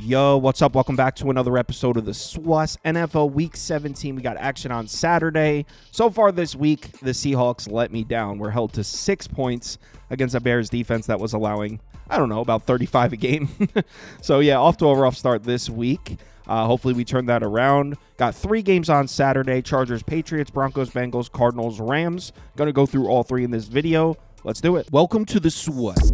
Yo, what's up? Welcome back to another episode of the SWUS NFL Week 17. We got action on Saturday. So far this week, the Seahawks let me down. We're held to 6 points against a Bears defense that was allowing, about 35 a game. So yeah, off to a rough start this week. Hopefully we turn that around. Got 3 games on Saturday: Chargers, Patriots, Broncos, Bengals, Cardinals, Rams. Going to go through all 3 in this video. Let's do it. Welcome to the SWUS.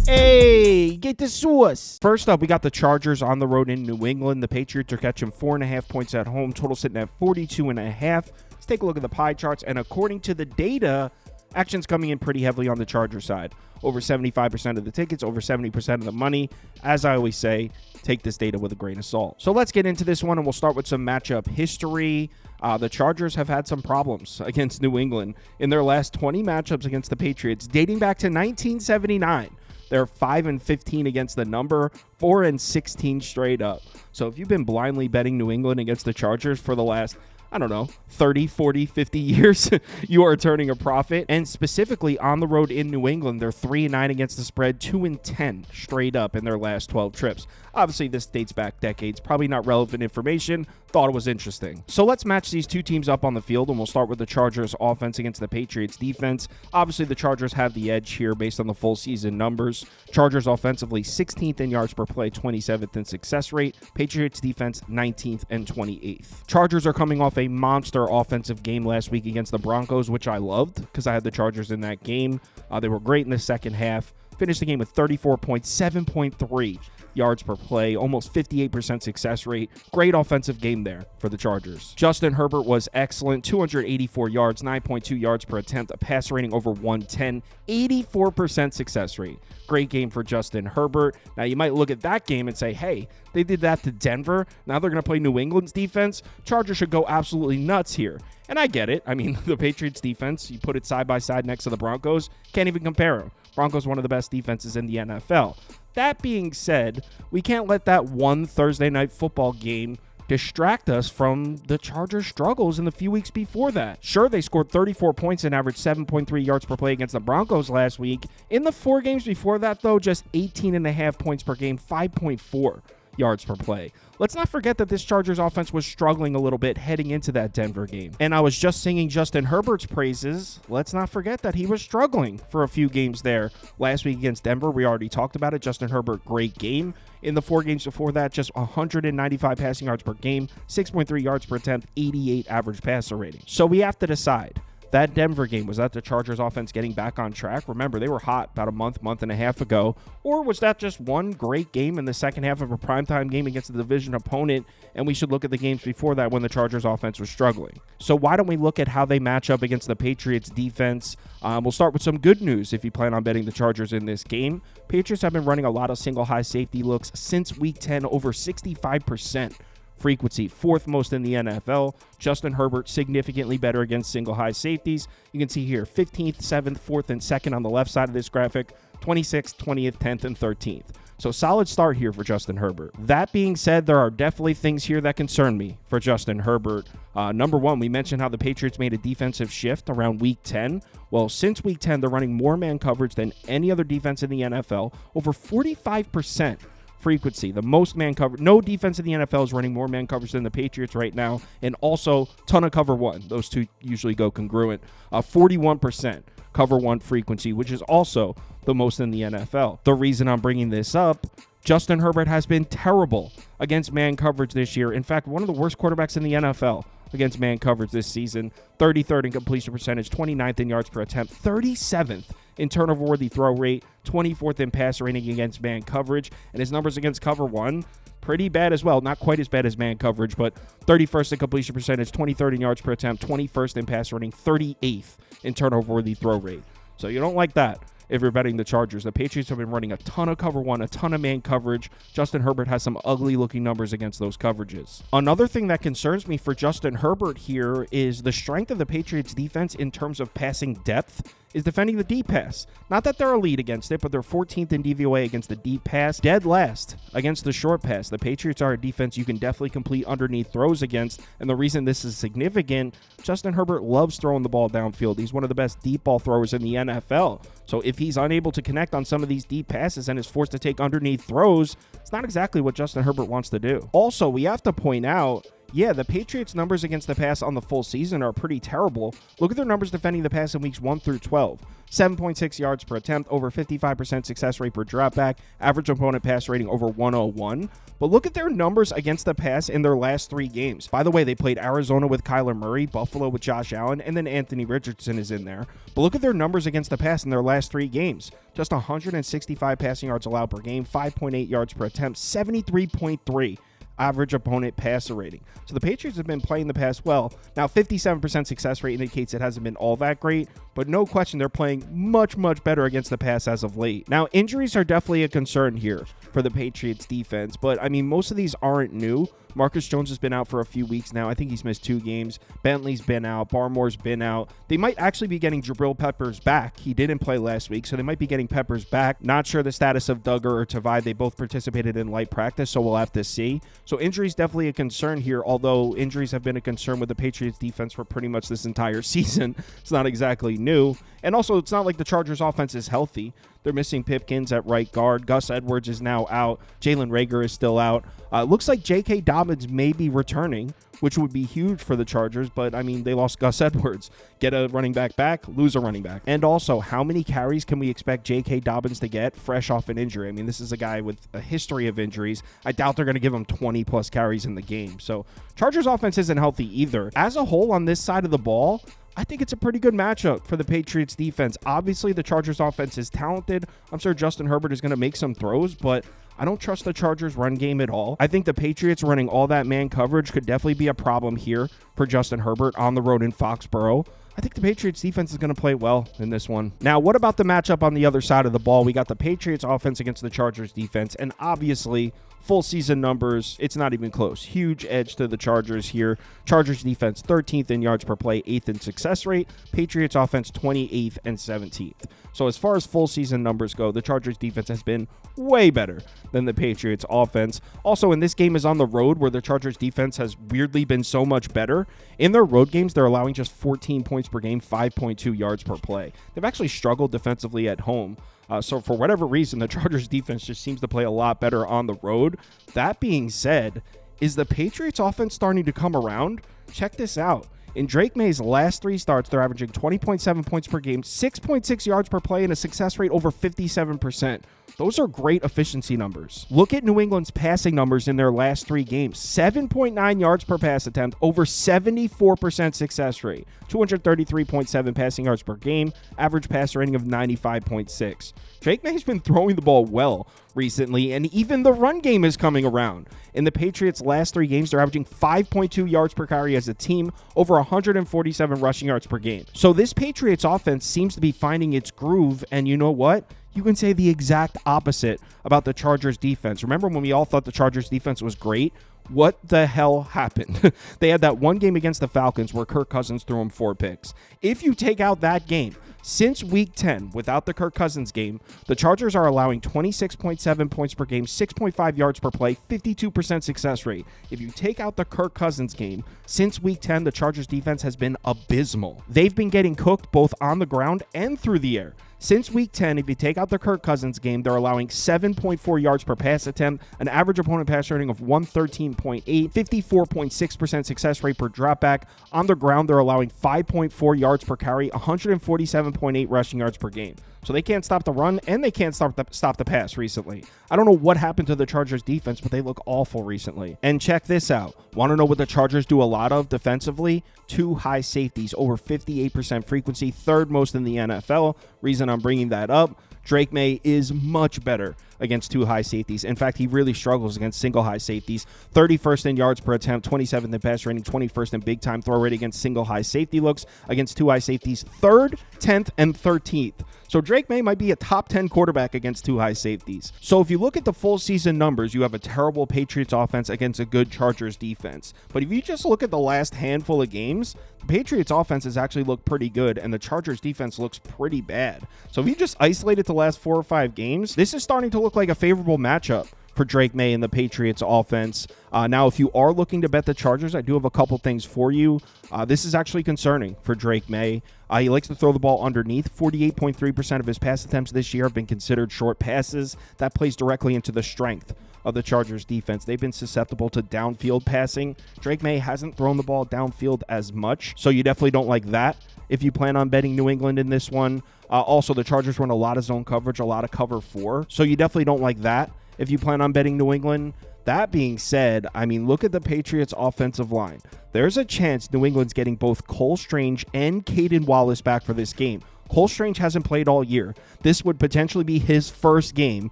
Hey, get the sauce. First up, we got the Chargers on the road in New England. The Patriots are catching 4.5 points at home. Total sitting at 42.5. Let's take a look at the pie charts. And according to the data, action's coming in pretty heavily on the Charger side. Over 75% of the tickets, over 70% of the money. As I always say, take this data with a grain of salt. So let's get into this one, and we'll start with some matchup history. The Chargers have had some problems against New England in their last 20 matchups against the Patriots, dating back to 1979. They're 5-15 against the number, 4-16 straight up. So if you've been blindly betting New England against the Chargers for the last, 30, 40, 50 years, you are turning a profit. And specifically on the road in New England, they're 3-9 against the spread, 2-10 straight up in their last 12 trips. Obviously, this dates back decades. Probably not relevant information. Thought it was interesting. So let's match these two teams up on the field, and we'll start with the Chargers offense against the Patriots defense. Obviously, the Chargers have the edge here based on the full season numbers. Chargers offensively 16th in yards per play, 27th in success rate. Patriots defense 19th and 28th. Chargers are coming off a monster offensive game last week against the Broncos, which I loved because I had the Chargers in that game. They were great in the second half. Finished the game with 34 points, 7.3 yards per play, almost 58% success rate. Great offensive game there for the Chargers. Justin Herbert was excellent, 284 yards, 9.2 yards per attempt, a passer rating over 110, 84% success rate. Great game for Justin Herbert. Now, you might look at that game and say, hey, they did that to Denver. Now they're going to play New England's defense. Chargers should go absolutely nuts here. And I get it. I mean, the Patriots defense, you put it side by side next to the Broncos, can't even compare them. Broncos, one of the best defenses in the NFL. That being said, we can't let that one Thursday night football game distract us from the Chargers' struggles in the few weeks before that. Sure, they scored 34 points and averaged 7.3 yards per play against the Broncos last week. In the 4 games before that, though, just 18.5 points per game, 5.4 yards per play. Let's not forget that this Chargers offense was struggling a little bit heading into that Denver game. And I was just singing Justin Herbert's praises. Let's not forget that he was struggling for a few games there. Last week against Denver, we already talked about it. Justin Herbert, great game. In the 4 games before that, just 195 passing yards per game, 6.3 yards per attempt, 88 average passer rating. So we have to decide. That Denver game, was that the Chargers offense getting back on track? Remember, they were hot about a month and a half ago. Or was that just one great game in the second half of a primetime game against a division opponent, and we should look at the games before that when the Chargers offense was struggling? So why don't we look at how they match up against the Patriots defense? We'll start with some good news if you plan on betting the Chargers in this game. Patriots have been running a lot of single high safety looks since week 10, over 65%. Frequency, 4th most in the NFL. Justin Herbert significantly better against single high safeties. You can see here 15th, 7th, 4th, and 2nd on the left side of this graphic, 26th, 20th, 10th, and 13th. So solid start here for Justin Herbert. That being said, there are definitely things here that concern me for Justin Herbert. Number one, we mentioned how the Patriots made a defensive shift around week 10. Well, since week 10, they're running more man coverage than any other defense in the NFL, over 45%. Frequency, the most man coverage. No defense in the NFL is running more man coverage than the Patriots right now, and also ton of cover one. Those two usually go congruent. 41% cover one frequency, which is also the most in the NFL. The reason I'm bringing this up, Justin Herbert has been terrible against man coverage this year. In fact, one of the worst quarterbacks in the NFL against man coverage this season. 33rd in completion percentage, 29th in yards per attempt, 37th in turnover-worthy throw rate, 24th in passer rating against man coverage, and his numbers against cover one, pretty bad as well. Not quite as bad as man coverage, but 31st in completion percentage, 23rd in yards per attempt, 21st in passer rating, 38th in turnover-worthy throw rate. So you don't like that if you're betting the Chargers. The Patriots have been running a ton of cover one, a ton of man coverage. Justin Herbert has some ugly-looking numbers against those coverages. Another thing that concerns me for Justin Herbert here is the strength of the Patriots defense in terms of passing depth is defending the deep pass. Not that they're elite against it, but they're 14th in DVOA against the deep pass, dead last against the short pass. The Patriots are a defense you can definitely complete underneath throws against, and the reason this is significant, Justin Herbert loves throwing the ball downfield. He's one of the best deep ball throwers in the NFL. So if he's unable to connect on some of these deep passes and is forced to take underneath throws, it's not exactly what Justin Herbert wants to do. Also, we have to point out, yeah, the Patriots' numbers against the pass on the full season are pretty terrible. Look at their numbers defending the pass in weeks 1 through 12. 7.6 yards per attempt, over 55% success rate per dropback, average opponent pass rating over 101. But look at their numbers against the pass in their last 3 games. By the way, they played Arizona with Kyler Murray, Buffalo with Josh Allen, and then Anthony Richardson is in there. But look at their numbers against the pass in their last 3 games. Just 165 passing yards allowed per game, 5.8 yards per attempt, 73.3 average opponent passer rating. So the Patriots have been playing the pass well. Now, 57% success rate indicates it hasn't been all that great, but no question they're playing much, much better against the pass as of late. Now, injuries are definitely a concern here for the Patriots defense, but I mean, most of these aren't new. Marcus Jones has been out for a few weeks now. I think he's missed 2 games. Bentley's been out. Barmore's been out. They might actually be getting Jabril Peppers back. He didn't play last week, so they might be getting Peppers back. Not sure the status of Duggar or Tavai. They both participated in light practice, so we'll have to see. So injuries definitely a concern here, although injuries have been a concern with the Patriots defense for pretty much this entire season. It's not exactly new. And also, it's not like the Chargers offense is healthy. They're missing Pipkins at right guard. Gus Edwards is now out. Jalen Reagor is still out. Looks like J.K. Dobbins may be returning, which would be huge for the Chargers, but I mean, they lost Gus Edwards. Get a running back, lose a running back. And also, how many carries can we expect J.K. Dobbins to get fresh off an injury? I mean, this is a guy with a history of injuries. I doubt they're going to give him 20-plus carries in the game. So, Chargers offense isn't healthy either. As a whole, on this side of the ball, I think it's a pretty good matchup for the Patriots defense. Obviously, the Chargers offense is talented. I'm sure Justin Herbert is going to make some throws, but I don't trust the Chargers run game at all. I think the Patriots running all that man coverage could definitely be a problem here for Justin Herbert on the road in Foxborough. I think the Patriots defense is going to play well in this one. Now, what about the matchup on the other side of the ball? We got the Patriots offense against the Chargers defense, and obviously, full season numbers, it's not even close. Huge edge to the Chargers here. Chargers defense 13th in yards per play, 8th in success rate. Patriots offense 28th and 17th. So as far as full season numbers go, the Chargers defense has been way better than the Patriots offense. Also, in this game is on the road where the Chargers defense has weirdly been so much better. In their road games, they're allowing just 14 points per game, 5.2 yards per play. They've actually struggled defensively at home. So for whatever reason, the Chargers defense just seems to play a lot better on the road. That being said, is the Patriots offense starting to come around? Check this out. In Drake May's last 3 starts, they're averaging 20.7 points per game, 6.6 yards per play, and a success rate over 57%. Those are great efficiency numbers. Look at New England's passing numbers in their last 3 games. 7.9 yards per pass attempt, over 74% success rate, 233.7 passing yards per game, average passer rating of 95.6. Drake May's been throwing the ball well recently, and even the run game is coming around. In the Patriots' last 3 games, they're averaging 5.2 yards per carry as a team, over 147 rushing yards per game. So this Patriots offense seems to be finding its groove, and you know what? You can say the exact opposite about the Chargers defense. Remember when we all thought the Chargers defense was great? What the hell happened? They had that one game against the Falcons where Kirk Cousins threw them 4 picks. If you take out that game, since week 10, without the Kirk Cousins game, the Chargers are allowing 26.7 points per game, 6.5 yards per play, 52% success rate. If you take out the Kirk Cousins game, since week 10, the Chargers defense has been abysmal. They've been getting cooked both on the ground and through the air. Since week 10, if you take out the Kirk Cousins game, they're allowing 7.4 yards per pass attempt, an average opponent pass rating of 113.8, 54.6% success rate per dropback. On the ground, they're allowing 5.4 yards per carry, 147.8 rushing yards per game. So they can't stop the run, and they can't stop the pass recently. I don't know what happened to the Chargers defense, but they look awful recently. And check this out. Want to know what the Chargers do a lot of defensively? 2 high safeties, over 58% frequency, 3rd most in the NFL. Reason I'm bringing that up, Drake May is much better against two high safeties. In fact, he really struggles against single high safeties. 31st in yards per attempt, 27th in pass rating, 21st in big time throw rate against single high safety looks. Against two high safeties, 3rd, 10th, and 13th. So Drake May might be a top 10 quarterback against two high safeties. So if you look at the full season numbers, you have a terrible Patriots offense against a good Chargers defense. But if you just look at the last handful of games, the Patriots offense has actually looked pretty good, and the Chargers defense looks pretty bad. So if you just isolate it the last 4 or 5 games, this is starting to look like a favorable matchup for Drake May and the Patriots offense. Now, if you are looking to bet the Chargers, I do have a couple things for you. This is actually concerning for Drake May. He likes to throw the ball underneath. 48.3% of his pass attempts this year have been considered short passes. That plays directly into the strength of the Chargers defense. They've been susceptible to downfield passing. Drake May hasn't thrown the ball downfield as much, so you definitely don't like that if you plan on betting New England in this one. Also, the Chargers run a lot of zone coverage, a lot of cover 4, so you definitely don't like that if you plan on betting New England. That being said, I mean, look at the Patriots offensive line. There's a chance New England's getting both Cole Strange and Caden Wallace back for this game. Cole Strange hasn't played all year. This would potentially be his first game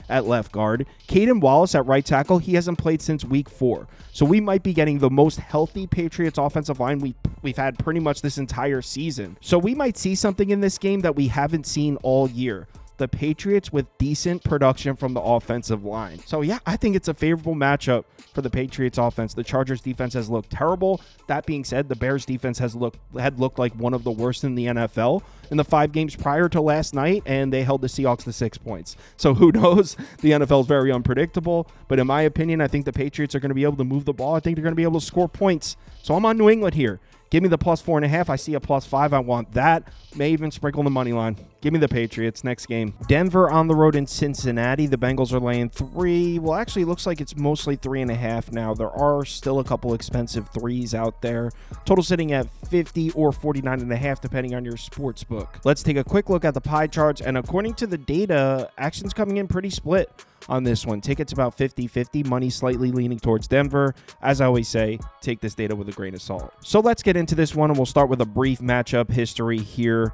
at left guard. Caden Wallace at right tackle, he hasn't played since week 4. So we might be getting the most healthy Patriots offensive line we've had pretty much this entire season. So we might see something in this game that we haven't seen all year. The Patriots with decent production from the offensive line. So yeah, I think it's a favorable matchup for the Patriots offense. The Chargers defense has looked terrible. That being said, the Bears defense had looked like one of the worst in the NFL in the 5 games prior to last night, and they held the Seahawks to 6 points. So who knows? The NFL is very unpredictable, but in my opinion, I think the Patriots are going to be able to move the ball. I think they're going to be able to score points. So I'm on New England here. Give me the +4.5. I see a +5. I want that. May even sprinkle the money line. Give me the Patriots. Next game. Denver on the road in Cincinnati. The Bengals are laying 3. Well, actually, it looks like it's mostly 3.5 now. There are still a couple expensive 3s out there. Total sitting at 50 or 49.5, depending on your sports book. Let's take a quick look at the pie charts. And according to the data, action's coming in pretty split on this one. Tickets about 50-50, money slightly leaning towards Denver. As I always say, take this data with a grain of salt. So let's get into this one, and we'll start with a brief matchup history here.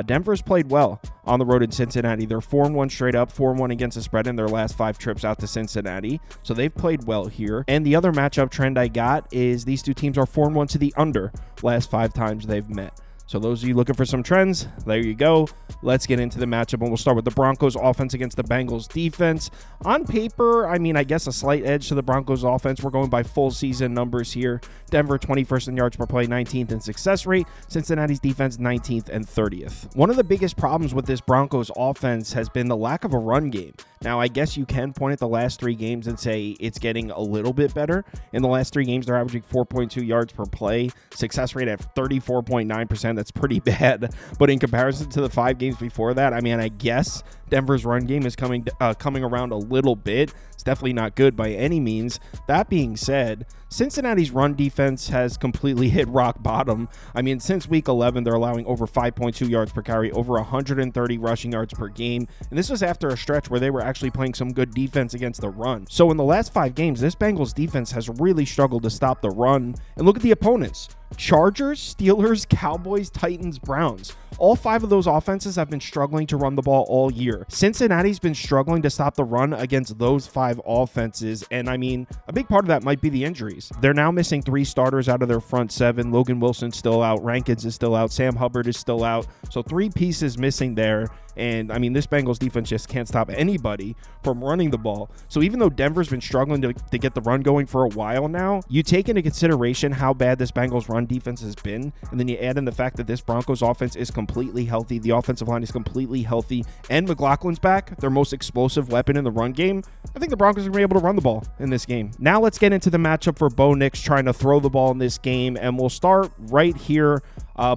Denver's played well on the road in Cincinnati. They're 4-1 straight up, 4-1 against the spread in their last 5 trips out to Cincinnati. So they've played well here. And the other matchup trend I got is these two teams are 4-1 to the under last 5 times they've met. So those of you looking for some trends, there you go. Let's get into the matchup, and we'll start with the Broncos offense against the Bengals defense. On paper, I mean, I guess a slight edge to the Broncos offense. We're going by full season numbers here. Denver 21st in yards per play, 19th in success rate. Cincinnati's defense 19th and 30th. One of the biggest problems with this Broncos offense has been the lack of a run game. Now, I guess you can point at the last 3 games and say it's getting a little bit better. In the last 3 games, they're averaging 4.2 yards per play. Success rate at 34.9%. That's pretty bad. But in comparison to the 5 games before that, I mean, I guess Denver's run game is coming around a little bit. It's definitely not good by any means. That being said, Cincinnati's run defense has completely hit rock bottom. I mean, since week 11, they're allowing over 5.2 yards per carry, over 130 rushing yards per game. And this was after a stretch where they were actually playing some good defense against the run. So in the last 5 games, this Bengals defense has really struggled to stop the run. And look at the opponents. Chargers, Steelers, Cowboys, Titans, Browns. All 5 of those offenses have been struggling to run the ball all year. Cincinnati's been struggling to stop the run against those 5 offenses, and I mean, a big part of that might be the injuries. They're now missing 3 starters out of their front 7. Logan Wilson's still out, Rankins is still out, Sam Hubbard is still out, so 3 pieces missing there. And I mean, this Bengals defense just can't stop anybody from running the ball. So even though Denver's been struggling to get the run going for a while now, you take into consideration how bad this Bengals run defense has been, and then you add in the fact that this Broncos offense is completely healthy, the offensive line is completely healthy, and McLaughlin's back, their most explosive weapon in the run game. I think the Broncos are going to be able to run the ball in this game. Now let's get into the matchup for Bo Nix trying to throw the ball in this game, and we'll start right here.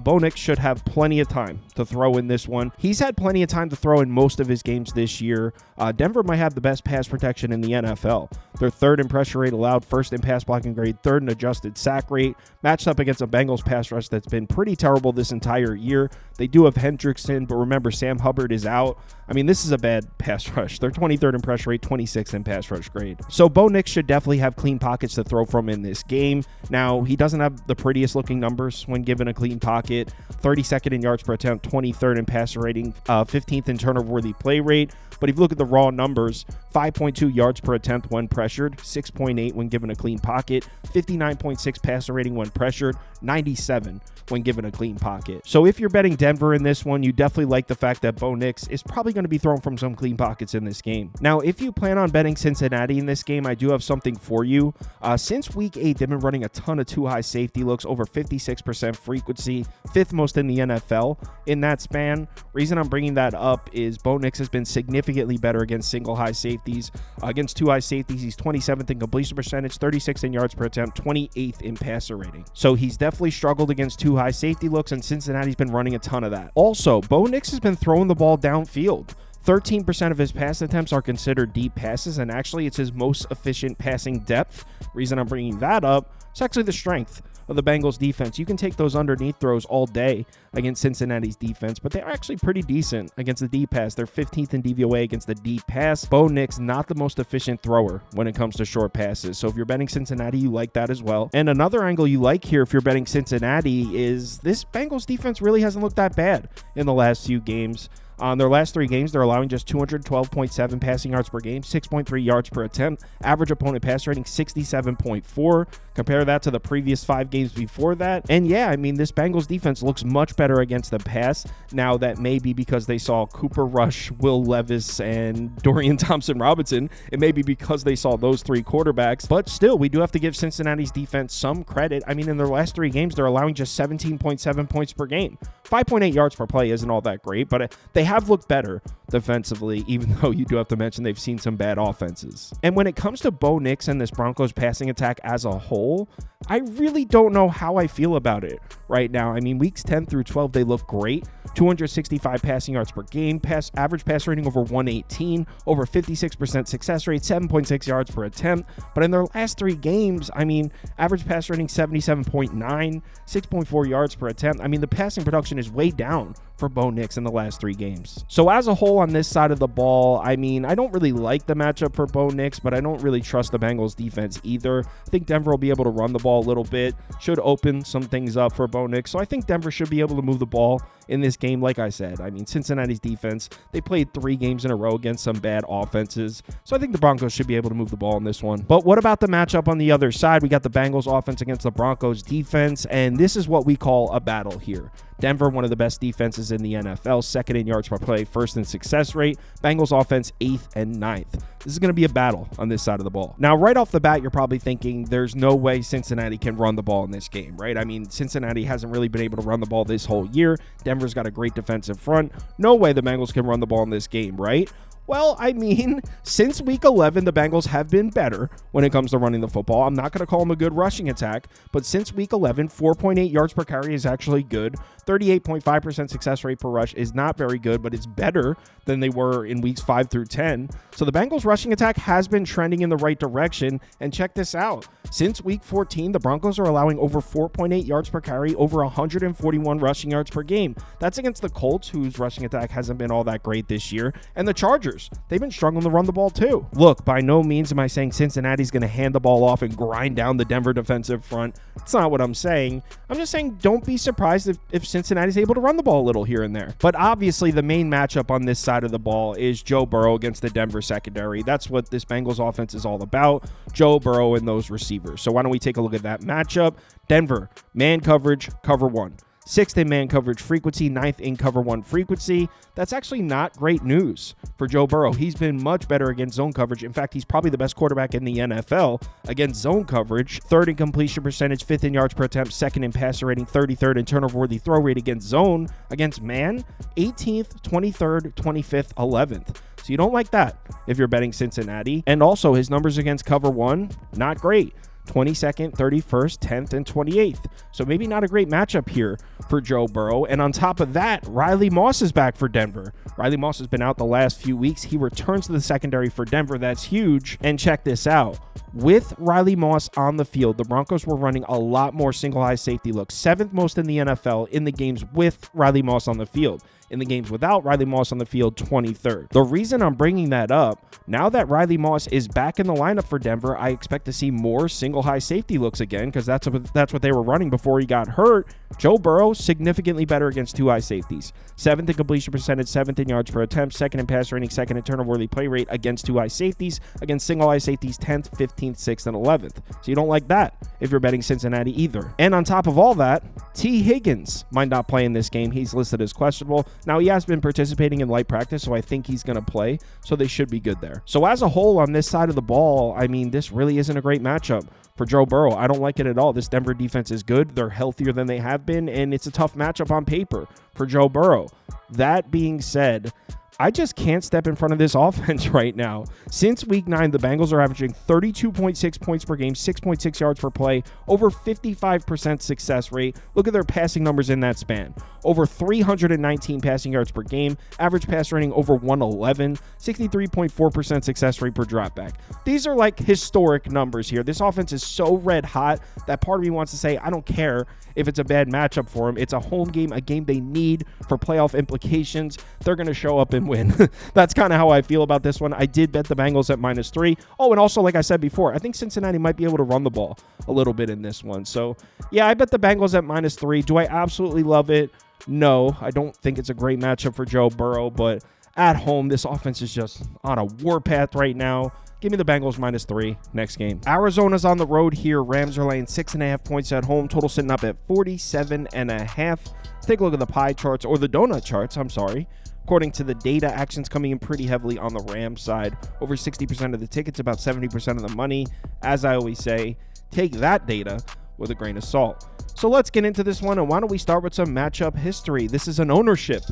Bo Nix should have plenty of time to throw in this one. He's had plenty of time to throw in most of his games this year. Denver might have the best pass protection in the NFL. They're 3rd in pressure rate allowed, 1st in pass blocking grade, 3rd in adjusted sack rate, matched up against a Bengals pass rush that's been pretty terrible this entire year. They do have Hendrickson, but remember, Sam Hubbard is out. I mean, this is a bad pass rush. They're 23rd in pressure rate, 26th in pass rush grade. So Bo Nix should definitely have clean pockets to throw from in this game. Now, he doesn't have the prettiest looking numbers when given a clean pocket, 32nd in yards per attempt, 23rd in passer rating, 15th in turnover-worthy play rate. But if you look at the raw numbers, 5.2 yards per attempt when pressured, 6.8 when given a clean pocket, 59.6 passer rating when pressured, 97 when given a clean pocket. So if you're betting Denver in this one, you definitely like the fact that Bo Nix is probably going to be thrown from some clean pockets in this game. Now, if you plan on betting Cincinnati in this game, I do have something for you. Since week 8, they've been running a ton of two high safety looks, over 56% frequency, 5th most in the NFL in that span. Reason I'm bringing that up is Bo Nix has been significantly better against single high safeties. Against two high safeties, he's 27th in completion percentage, 36th in yards per attempt, 28th in passer rating. So he's definitely struggled against two high safety looks, and Cincinnati's been running a ton of that. Also, Bo Nix has been throwing the ball downfield. 13% of his pass attempts are considered deep passes, and actually it's his most efficient passing depth. Reason I'm bringing that up, it's actually the strength of the Bengals defense. You can take those underneath throws all day against Cincinnati's defense, but they're actually pretty decent against the deep pass. They're 15th in DVOA against the deep pass. Bo Nix, not the most efficient thrower when it comes to short passes. So if you're betting Cincinnati, you like that as well. And another angle you like here if you're betting Cincinnati is this Bengals defense really hasn't looked that bad in the last few games. On their last 3 games, they're allowing just 212.7 passing yards per game, 6.3 yards per attempt, average opponent pass rating 67.4. Compare that to the previous 5 games before that. And yeah, I mean, this Bengals defense looks much better against the pass. Now, that may be because they saw Cooper Rush, Will Levis, and Dorian Thompson-Robinson. It may be because they saw those 3 quarterbacks. But still, we do have to give Cincinnati's defense some credit. I mean, in their last 3 games, they're allowing just 17.7 points per game. 5.8 yards per play isn't all that great, but they have looked better defensively, even though you do have to mention they've seen some bad offenses. And when it comes to Bo Nix and this Broncos passing attack as a whole, I really don't know how I feel about it right now. I mean, weeks 10 through 12, they look great. 265 passing yards per game, average pass rating over 118, over 56% success rate, 7.6 yards per attempt. But in their last 3 games, I mean, average pass rating 77.9, 6.4 yards per attempt. I mean, the passing production is way down for Bo Nix in the last 3 games. So as a whole on this side of the ball, I mean, I don't really like the matchup for Bo Nix, but I don't really trust the Bengals defense either. I think Denver will be able to run the ball a little bit, should open some things up for Bo Nix. So I think Denver should be able to move the ball in this game. Like I said, I mean, Cincinnati's defense, they played 3 games in a row against some bad offenses. So I think the Broncos should be able to move the ball in this one. But what about the matchup on the other side? We got the Bengals offense against the Broncos defense, and this is what we call a battle here. Denver, one of the best defenses in the NFL, 2nd in yards per play, 1st in success rate. Bengals offense, 8th and 9th. This is going to be a battle on this side of the ball. Now, right off the bat, you're probably thinking there's no way Cincinnati can run the ball in this game, right? I mean, Cincinnati hasn't really been able to run the ball this whole year. Denver's got a great defensive front. No way the Bengals can run the ball in this game, right? Well, I mean, since week 11, the Bengals have been better when it comes to running the football. I'm not going to call them a good rushing attack, but since week 11, 4.8 yards per carry is actually good. 38.5% success rate per rush is not very good, but it's better than they were in weeks 5 through 10. So the Bengals rushing attack has been trending in the right direction. And check this out. Since week 14, the Broncos are allowing over 4.8 yards per carry, over 141 rushing yards per game. That's against the Colts, whose rushing attack hasn't been all that great this year, and the Chargers. They've been struggling to run the ball too. Look, by no means am I saying Cincinnati's going to hand the ball off and grind down the Denver defensive front. That's not what I'm saying. I'm just saying don't be surprised if Cincinnati's able to run the ball a little here and there. But obviously the main matchup on this side of the ball is Joe Burrow against the Denver secondary. That's what this Bengals offense is all about. Joe Burrow and those receivers. So why don't we take a look at that matchup? Denver, man coverage, cover 1. 6th in man coverage frequency, 9th in cover 1 frequency. That's actually not great news for Joe Burrow. He's been much better against zone coverage. In fact, he's probably the best quarterback in the NFL against zone coverage. 3rd in completion percentage, 5th in yards per attempt, 2nd in passer rating, 33rd in turnover-worthy throw rate against zone. Against man, 18th, 23rd, 25th, 11th. So you don't like that if you're betting Cincinnati. And also his numbers against cover 1, not great. 22nd, 31st, 10th, and 28th. So maybe not a great matchup here for Joe Burrow. And on top of that, Riley Moss is back for Denver. Riley Moss has been out the last few weeks. He returns to the secondary for Denver. That's huge. And check this out. With Riley Moss on the field, the Broncos were running a lot more single high safety looks, 7th most in the NFL in the games with Riley Moss on the field. In the games without Riley Moss on the field, 23rd. The reason I'm bringing that up, now that Riley Moss is back in the lineup for Denver, I expect to see more single high safety looks again, because that's what they were running before he got hurt. Joe Burrow, significantly better against two high safeties. 7th in completion percentage, 7th in yards per attempt, 2nd in pass rating, 2nd in turnover-worthy play rate against two high safeties. Against single high safeties, 10th, 15th, 6th, and 11th. So you don't like that if you're betting Cincinnati either. And on top of all that, T. Higgins might not play in this game. He's listed as questionable. Now, he has been participating in light practice, so I think he's going to play, so they should be good there. So as a whole, on this side of the ball, I mean, this really isn't a great matchup for Joe Burrow. I don't like it at all. This Denver defense is good. They're healthier than they have been, and it's a tough matchup on paper for Joe Burrow. That being said, I just can't step in front of this offense right now. Since week 9, the Bengals are averaging 32.6 points per game, 6.6 yards per play, over 55% success rate. Look at their passing numbers in that span. Over 319 passing yards per game, average pass rating over 111, 63.4% success rate per dropback. These are like historic numbers here. This offense is so red hot that part of me wants to say, I don't care if it's a bad matchup for them. It's a home game, a game they need for playoff implications. They're going to show up and win. That's kind of how I feel about this one. I did bet the Bengals at -3. Oh, and also, like I said before, I think Cincinnati might be able to run the ball a little bit in this one. So, yeah, I bet the Bengals at -3. Do I absolutely love it? No, I don't think it's a great matchup for Joe Burrow, but at home, this offense is just on a warpath right now. Give me the Bengals -3 next game. Arizona's on the road here. Rams are laying 6.5 points at home. Total sitting up at 47.5. Let's take a look at the pie charts, or the donut charts, I'm sorry. According to the data, action's coming in pretty heavily on the Rams side. Over 60% of the tickets, about 70% of the money. As I always say, take that data with a grain of salt. So let's get into this one, and why don't we start with some matchup history? This is an ownership.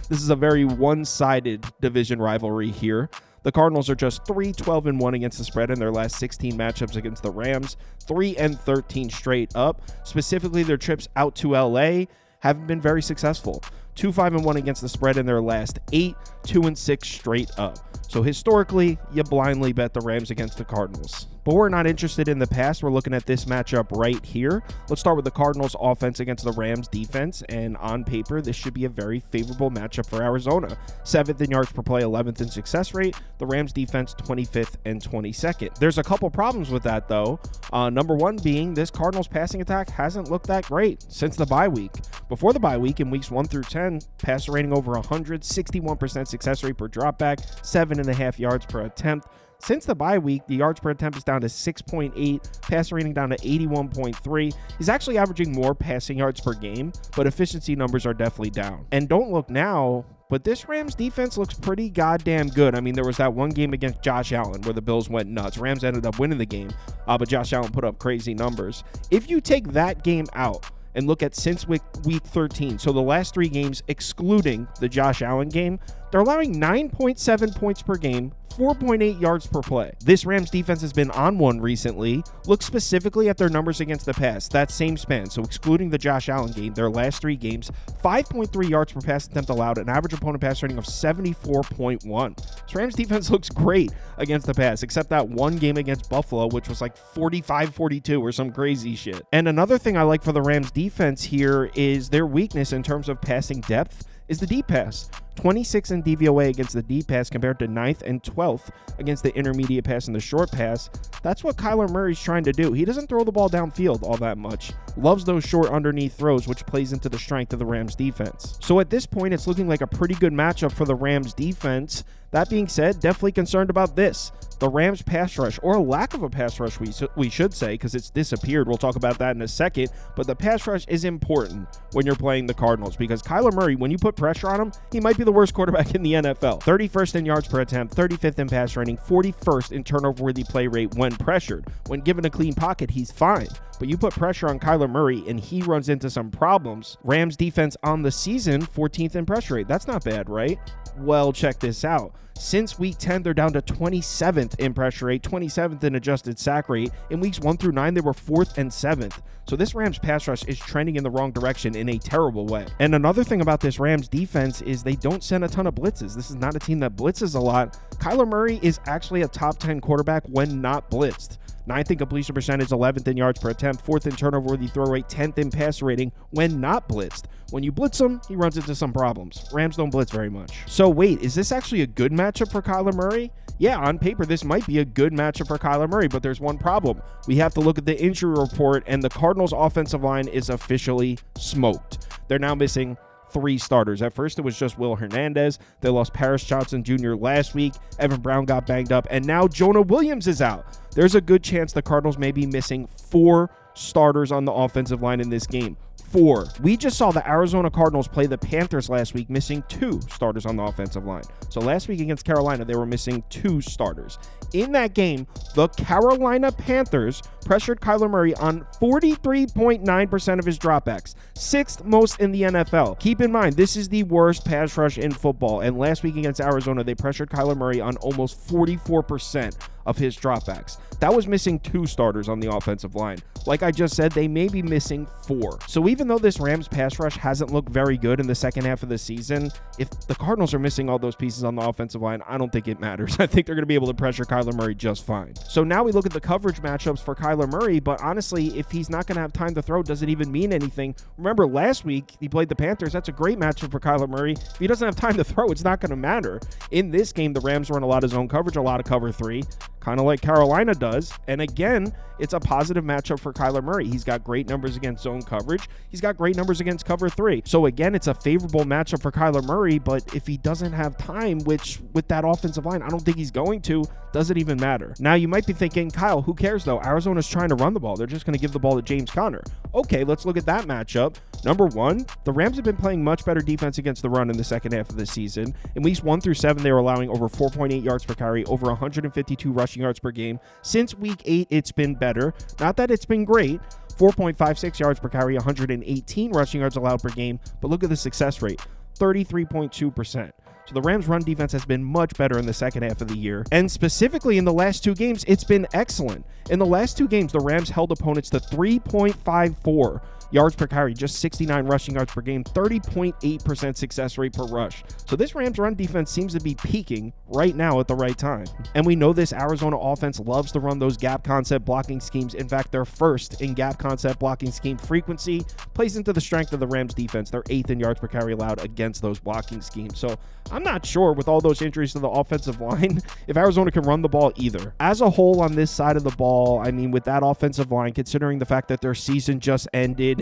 This is a very one-sided division rivalry here. The Cardinals are just 3-12-1 against the spread in their last 16 matchups against the Rams, 3-13 straight up. Specifically, their trips out to LA haven't been very successful. 2-5-1 against the spread in their last 8, 2-6 straight up. So historically, you blindly bet the Rams against the Cardinals. But we're not interested in the past. We're looking at this matchup right here. Let's start with the Cardinals offense against the Rams defense. And on paper, this should be a very favorable matchup for Arizona. 7th in yards per play, 11th in success rate. The Rams defense, 25th and 22nd. There's a couple problems with that, though. Number one being this Cardinals passing attack hasn't looked that great since the bye week. Before the bye week, in weeks 1 through 10, passer rating over 100, 61% success rate per dropback, 7.5 yards per attempt. Since the bye week, the yards per attempt is down to 6.8, passer rating down to 81.3. He's actually averaging more passing yards per game, but efficiency numbers are definitely down. And don't look now, but this Rams defense looks pretty goddamn good. I mean, there was that one game against Josh Allen where the Bills went nuts. Rams ended up winning the game, but Josh Allen put up crazy numbers. If you take that game out and look at since week 13, so the last 3 games excluding the Josh Allen game, they're allowing 9.7 points per game, 4.8 yards per play. This Rams defense has been on one recently. Look specifically at their numbers against the pass, that same span. So excluding the Josh Allen game, their last 3 games, 5.3 yards per pass attempt allowed, an average opponent pass rating of 74.1. This Rams defense looks great against the pass, except that one game against Buffalo, which was like 45-42 or some crazy shit. And another thing I like for the Rams defense here is their weakness in terms of passing depth is the deep pass. 26th in DVOA against the deep pass compared to 9th and 12th against the intermediate pass and the short pass. That's what Kyler Murray's trying to do. He doesn't throw the ball downfield all that much. Loves those short underneath throws, which plays into the strength of the Rams defense. So at this point, it's looking like a pretty good matchup for the Rams defense. That being said, definitely concerned about this. The Rams pass rush, or lack of a pass rush, we should say, because it's disappeared. We'll talk about that in a second. But the pass rush is important when you're playing the Cardinals, because Kyler Murray, when you put pressure on him, he might be the worst quarterback in the NFL. 31st in yards per attempt, 35th in pass rating, 41st in turnover-worthy play rate when pressured. When given a clean pocket, he's fine. But you put pressure on Kyler Murray and he runs into some problems. Rams defense on the season, 14th in pressure rate. That's not bad, right? Well, check this out. Since week 10, they're down to 27th in pressure rate, 27th in adjusted sack rate. In weeks 1 through 9, they were 4th and 7th. So this Rams pass rush is trending in the wrong direction in a terrible way. And another thing about this Rams defense is they don't send a ton of blitzes. This is not a team that blitzes a lot. Kyler Murray is actually a top 10 quarterback when not blitzed. 9th in completion percentage, 11th in yards per attempt, 4th in turnover-worthy throw rate, 10th in passer rating when not blitzed. When you blitz him, he runs into some problems. Rams don't blitz very much. So wait, is this actually a good matchup for Kyler Murray? Yeah, on paper, this might be a good matchup for Kyler Murray, but there's one problem. We have to look at the injury report, and the Cardinals' offensive line is officially smoked. They're now missing 3 starters. At first, it was just Will Hernandez. They lost Paris Johnson Jr. last week. Evan Brown got banged up, and now Jonah Williams is out. There's a good chance the Cardinals may be missing 4 starters on the offensive line in this game. 4. We just saw the Arizona Cardinals play the Panthers last week, missing 2 starters on the offensive line. So last week against Carolina, they were missing 2 starters. In that game, the Carolina Panthers pressured Kyler Murray on 43.9% of his dropbacks, 6th most in the NFL. Keep in mind, this is the worst pass rush in football, and last week against Arizona, they pressured Kyler Murray on almost 44% of his dropbacks. That was missing 2 starters on the offensive line. Like I just said, they may be missing 4. So even though this Rams pass rush hasn't looked very good in the second half of the season, if the Cardinals are missing all those pieces on the offensive line, I don't think it matters. I think they're going to be able to pressure Kyler Murray just fine. So now we look at the coverage matchups for Kyler Murray, but honestly, if he's not going to have time to throw, does it even mean anything? Remember, last week, he played the Panthers. That's a great matchup for Kyler Murray. If he doesn't have time to throw, it's not going to matter. In this game, the Rams run a lot of zone coverage, a lot of cover 3, kind of like Carolina does. And again, it's a positive matchup for Kyler Murray. He's got great numbers against zone coverage. He's got great numbers against cover 3. So again, it's a favorable matchup for Kyler Murray, but if he doesn't have time, which with that offensive line, I don't think he's going to, does it even matter? Now, you might be thinking, Kyle, who cares though? Arizona's trying to run the ball. They're just going to give the ball to James Conner. Okay, let's look at that matchup. Number 1, the Rams have been playing much better defense against the run in the second half of the season. In weeks 1 through 7, they were allowing over 4.8 yards per carry, over 152 rushing yards per game. Since week 8, it's been better. Not that it's been great. 4.56 yards per carry, 118 rushing yards allowed per game. But look at the success rate, 33.2%. So the Rams' run defense has been much better in the second half of the year. And specifically in the last 2 games, it's been excellent. In the last 2 games, the Rams held opponents to 3.54 yards per carry, just 69 rushing yards per game, 30.8% success rate per rush. So this Rams run defense seems to be peaking right now at the right time. And we know this Arizona offense loves to run those gap concept blocking schemes. In fact, they're first in gap concept blocking scheme frequency, plays into the strength of the Rams defense. They're 8th in yards per carry allowed against those blocking schemes. So I'm not sure with all those injuries to the offensive line if Arizona can run the ball either. As a whole on this side of the ball, I mean, with that offensive line, considering the fact that their season just ended,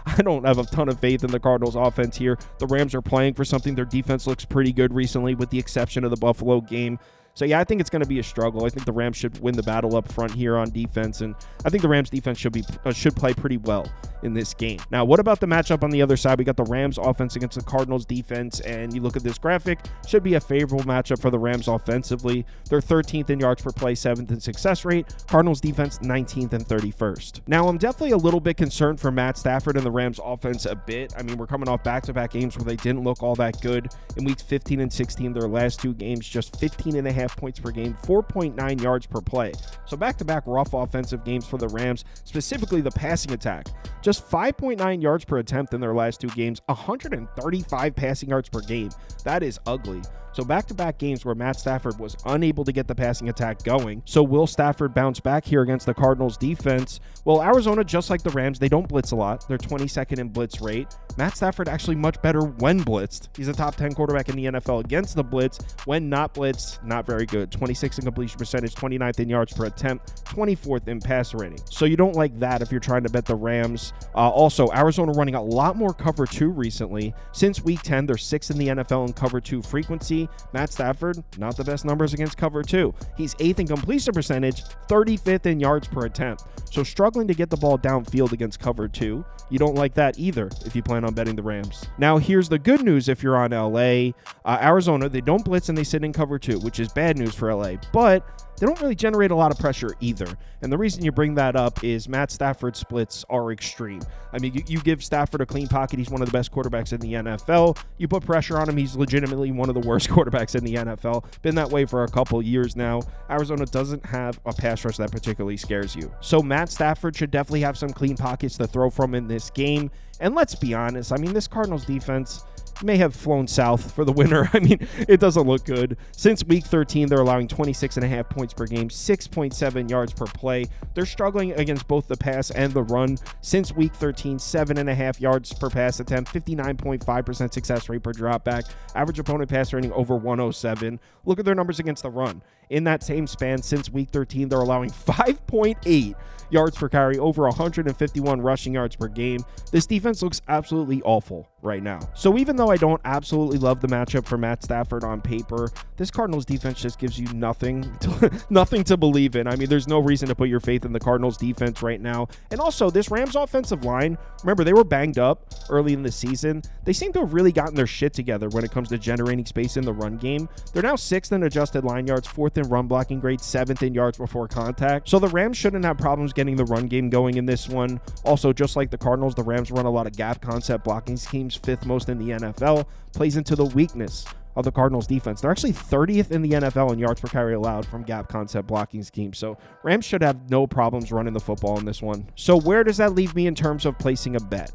I don't have a ton of faith in the Cardinals offense here. The Rams are playing for something. Their defense looks pretty good recently with the exception of the Buffalo game. So yeah, I think it's going to be a struggle. I think the Rams should win the battle up front here on defense, and I think the Rams defense should play pretty well in this game. Now, what about the matchup on the other side? We got the Rams offense against the Cardinals defense, and you look at this graphic, should be a favorable matchup for the Rams offensively. They're 13th in yards per play, 7th in success rate. Cardinals defense 19th and 31st. Now, I'm definitely a little bit concerned for Matt Stafford and the Rams offense a bit. I mean, we're coming off back-to-back games where they didn't look all that good. In weeks 15 and 16, their last 2 games, just 15.5 points per game, 4.9 yards per play. So back-to-back rough offensive games for the Rams, specifically the passing attack. Just 5.9 yards per attempt in their last 2 games, 135 passing yards per game. That is ugly. So back-to-back games where Matt Stafford was unable to get the passing attack going. So will Stafford bounce back here against the Cardinals defense? Well, Arizona, just like the Rams, they don't blitz a lot. They're 22nd in blitz rate. Matt Stafford actually much better when blitzed. He's a top 10 quarterback in the NFL against the blitz. When not blitzed, not very good. 26th in completion percentage, 29th in yards per attempt, 24th in passer rating. So you don't like that if you're trying to bet the Rams. Also, Arizona running a lot more cover 2 recently. Since week 10, they're 6th in the NFL in cover 2 frequency. Matt Stafford, not the best numbers against cover 2. He's 8th in completion percentage, 35th in yards per attempt. So struggling to get the ball downfield against cover 2. You don't like that either if you plan on betting the Rams. Now, here's the good news if you're on LA. Arizona, they don't blitz and they sit in cover 2, which is bad news for LA. But they don't really generate a lot of pressure either. And the reason you bring that up is Matt Stafford's splits are extreme. I mean, you give Stafford a clean pocket, he's one of the best quarterbacks in the NFL. You put pressure on him, he's legitimately one of the worst quarterbacks in the NFL. Been that way for a couple years now. Arizona doesn't have a pass rush that particularly scares you. So Matt Stafford should definitely have some clean pockets to throw from in this game. And let's be honest, I mean, this Cardinals defense, may have flown south for the winter. I mean, it doesn't look good. Since week 13, they're allowing 26.5 points per game, 6.7 yards per play. They're struggling against both the pass and the run. Since week 13, 7.5 yards per pass attempt, 59.5% success rate per dropback, average opponent pass rating over 107. Look at their numbers against the run. In that same span, since week 13, they're allowing 5.8 yards per carry, over 151 rushing yards per game. This defense looks absolutely awful right now. So even though I don't absolutely love the matchup for Matt Stafford on paper, this Cardinals defense just gives you nothing to believe in. I mean, there's no reason to put your faith in the Cardinals defense right now. And also, this Rams offensive line, remember, they were banged up early in the season. They seem to have really gotten their shit together when it comes to generating space in the run game. They're now 6th in adjusted line yards, 4th in run blocking grade, 7th in yards before contact. So the Rams shouldn't have problems getting the run game going in this one. Also, just like the Cardinals, the Rams run a lot of gap concept blocking schemes, 5th most in the NFL, plays into the weakness of the Cardinals defense. They're actually 30th in the NFL in yards per carry allowed from gap concept blocking schemes. So Rams should have no problems running the football in this one. So where does that leave me in terms of placing a bet?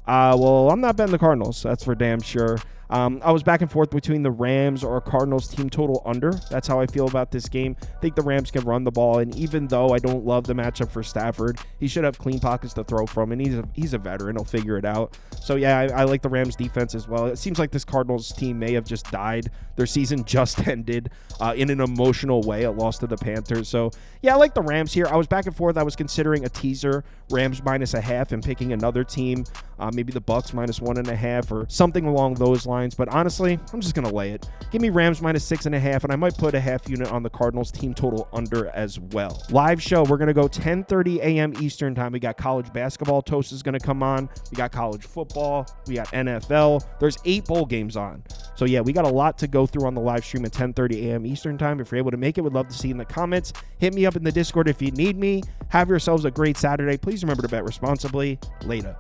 Well, I'm not betting the Cardinals. That's for damn sure. I was back and forth between the Rams or Cardinals team total under. That's how I feel about this game. I think the Rams can run the ball, and even though I don't love the matchup for Stafford, he should have clean pockets to throw from, and he's a veteran. He'll figure it out. So, yeah, I like the Rams defense as well. It seems like this Cardinals team may have just died. Their season just ended in an emotional way. It lost to the Panthers. So, yeah, I like the Rams here. I was back and forth. I was considering a teaser, Rams -0.5, and picking another team, maybe the Bucks -1.5 or something along those lines. But honestly, I'm just going to lay it. Give me Rams -6.5, and I might put a half unit on the Cardinals team total under as well. Live show, we're going to go 10:30 a.m. Eastern time. We got college basketball. Toast is going to come on. We got college football. We got NFL. There's 8 bowl games on. So, yeah, we got a lot to go through on the live stream at 10:30 a.m. Eastern time. If you're able to make it, would love to see you in the comments. Hit me up in the Discord if you need me. Have yourselves a great Saturday. Please remember to bet responsibly. Later.